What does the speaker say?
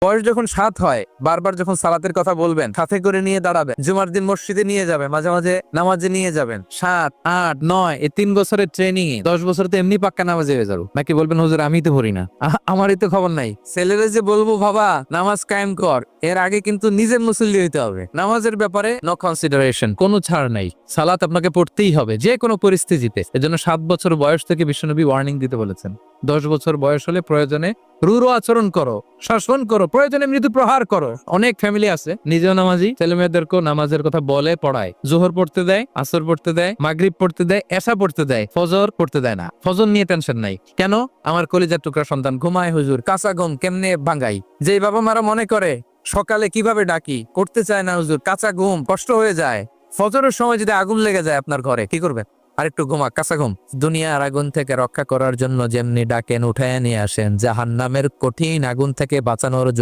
বয়স যখন 7 হয়, বারবার যখন সালাতের কথা বলবেন, সাথে করে নিয়ে দাঁড়াবেন, জুমার দিন মসজিদে নিয়ে যাবেন, মাঝে মাঝে নামাজে নিয়ে যাবেন। 7, 8, 9 এই 3 বছরের ট্রেনিং এ 10 বছর তো এমনি পাক্কা নামাজে হয়ে যাবো। নাকি বলবেন হুজুর আমি তো পড়ি না, আমারই তো খবর নাই। ছেলেরা যে বলবো বাবা নামাজ কায়েম কর, এর আগে কিন্তু নিজের মুসল্লি হইতে হবে। নামাজের ব্যাপারে নো কনসিডারেশন, কোনো ছাড় নাই। সালাত আপনাকে পড়তেই হবে যে কোনো পরিস্থিতিতে। এজন্য 7 বছর বয়স থেকে বিশ্বনবী ওয়ার্নিং দিতে বলেছেন। 10 বছর বয়স হলে প্রয়োজনে রূঢ় আচরণ করো, শাসন করো, প্রয়োজনে মৃদু প্রহার করো। অনেক ফ্যামিলি আছে নিজেও নামাজি, ছেলে মেয়েদেরকেও নামাজের কথা বলে পড়ায়। জোহর পড়তে দেয়, আসর পড়তে দেয়, মাগরিব পড়তে দেয়, এশা পড়তে দেয়, ফজর পড়তে দেয় না। ফজর নিয়ে টেনশন নাই। কেন? আমার কলিজার টুকরা সন্তান ঘুমায় হুজুর, কাঁচা ঘুম কেমনে ভাঙাই। যে বাবা মারা মনে করে সকালে কিভাবে ডাকি, করতে চায় না হুজুর, কাঁচা ঘুম কষ্ট হয়ে যায়। ফজরের সময় যদি আগুন লেগে যায় আপনার ঘরে, কি করবেন? আরেকটু ঘুমা, কাঁচা ঘুম। দুনিয়ার আগুন থেকে রক্ষা করার জন্য যেমনি ডাকেন, উঠায় নিয়ে আসেন, জাহান্নামের কঠিন আগুন থেকে বাঁচানোর জন্য